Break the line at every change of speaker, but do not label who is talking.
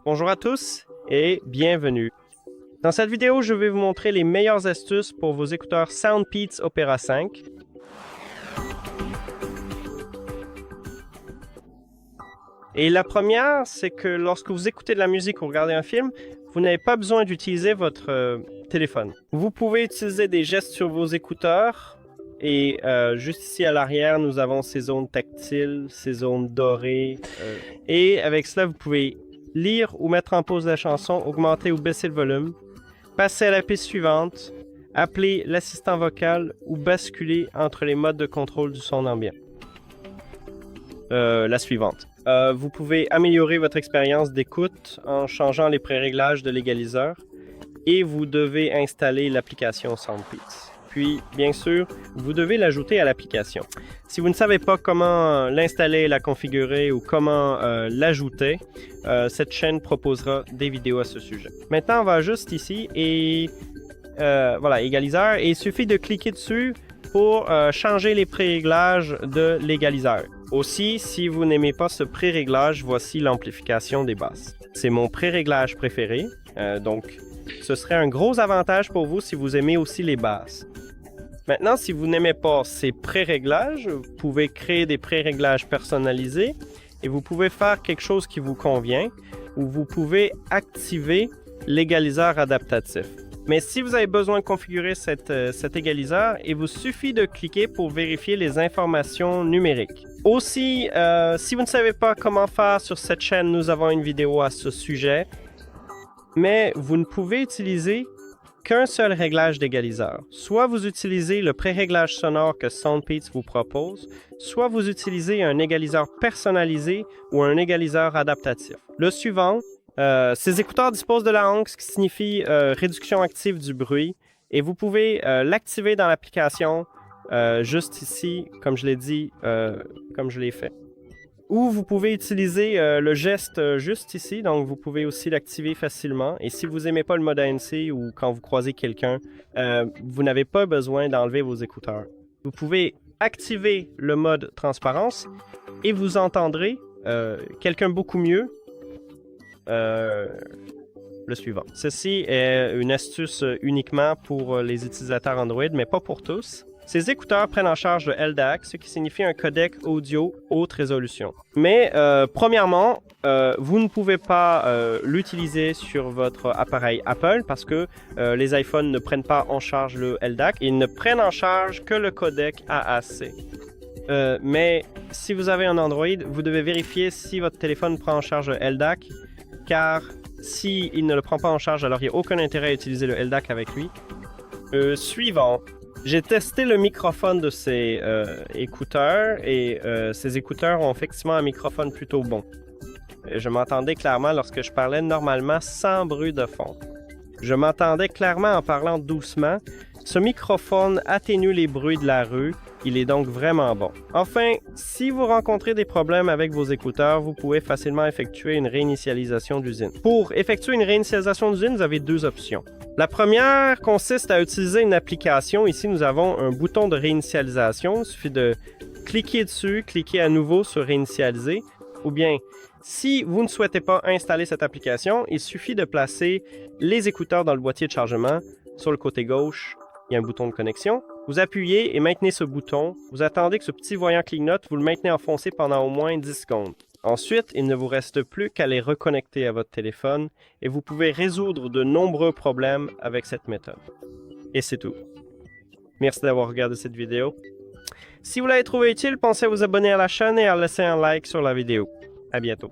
Bonjour à tous et bienvenue. Dans cette vidéo, je vais vous montrer les meilleures astuces pour vos écouteurs Soundpeats Opera 5. Et la première, c'est que lorsque vous écoutez de la musique ou regardez un film, vous n'avez pas besoin d'utiliser votre téléphone. Vous pouvez utiliser des gestes sur vos écouteurs. Et juste ici à l'arrière, nous avons ces zones tactiles, ces zones dorées. Et avec cela, vous pouvez lire ou mettre en pause la chanson, augmenter ou baisser le volume, passer à la piste suivante, appeler l'assistant vocal ou basculer entre les modes de contrôle du son ambiant. La suivante. Vous pouvez améliorer votre expérience d'écoute en changeant les préréglages de l'égaliseur et vous devez installer l'application Soundpeats. Puis, bien sûr, vous devez l'ajouter à l'application. Si vous ne savez pas comment l'installer, la configurer ou comment l'ajouter, cette chaîne proposera des vidéos à ce sujet. Maintenant, on va juste ici et voilà, égaliseur. Et il suffit de cliquer dessus pour changer les préréglages de l'égaliseur. Aussi, si vous n'aimez pas ce préréglage, voici l'amplification des basses. C'est mon préréglage préféré, donc ce serait un gros avantage pour vous si vous aimez aussi les basses. Maintenant, si vous n'aimez pas ces préréglages, vous pouvez créer des préréglages personnalisés et vous pouvez faire quelque chose qui vous convient ou vous pouvez activer l'égaliseur adaptatif. Mais si vous avez besoin de configurer cet égaliseur, il vous suffit de cliquer pour vérifier les informations numériques. Aussi, si vous ne savez pas comment faire sur cette chaîne, nous avons une vidéo à ce sujet. Mais vous ne pouvez utiliser qu'un seul réglage d'égaliseur. Soit vous utilisez le pré-réglage sonore que Soundpeats vous propose, soit vous utilisez un égaliseur personnalisé ou un égaliseur adaptatif. Le suivant, ces écouteurs disposent de la honk, ce qui signifie réduction active du bruit, et vous pouvez l'activer dans l'application juste ici, comme je l'ai dit, comme je l'ai fait. Ou vous pouvez utiliser le geste juste ici, donc vous pouvez aussi l'activer facilement. Et si vous n'aimez pas le mode ANC ou quand vous croisez quelqu'un, vous n'avez pas besoin d'enlever vos écouteurs. Vous pouvez activer le mode transparence et vous entendrez quelqu'un beaucoup mieux. Le suivant. Ceci est une astuce uniquement pour les utilisateurs Android, mais pas pour tous. Ces écouteurs prennent en charge le LDAC, ce qui signifie un codec audio haute résolution. Mais premièrement, vous ne pouvez pas l'utiliser sur votre appareil Apple parce que les iPhones ne prennent pas en charge le LDAC. Ils ne prennent en charge que le codec AAC. Mais si vous avez un Android, vous devez vérifier si votre téléphone prend en charge le LDAC, car s'il ne le prend pas en charge, alors il n'y a aucun intérêt à utiliser le LDAC avec lui. Suivant. J'ai testé le microphone de ces écouteurs et ces écouteurs ont effectivement un microphone plutôt bon. Je m'entendais clairement lorsque je parlais normalement sans bruit de fond. Je m'entendais clairement en parlant doucement. Ce microphone atténue les bruits de la rue. Il est donc vraiment bon. Enfin, si vous rencontrez des problèmes avec vos écouteurs, vous pouvez facilement effectuer une réinitialisation d'usine. Pour effectuer une réinitialisation d'usine, vous avez deux options. La première consiste à utiliser une application. Ici, nous avons un bouton de réinitialisation. Il suffit de cliquer dessus, cliquer à nouveau sur réinitialiser. Ou bien, si vous ne souhaitez pas installer cette application, il suffit de placer les écouteurs dans le boîtier de chargement. Sur le côté gauche, il y a un bouton de connexion. Vous appuyez et maintenez ce bouton. Vous attendez que ce petit voyant clignote. Vous le maintenez enfoncé pendant au moins 10 secondes. Ensuite, il ne vous reste plus qu'à les reconnecter à votre téléphone et vous pouvez résoudre de nombreux problèmes avec cette méthode. Et c'est tout. Merci d'avoir regardé cette vidéo. Si vous l'avez trouvé utile, pensez à vous abonner à la chaîne et à laisser un like sur la vidéo. À bientôt.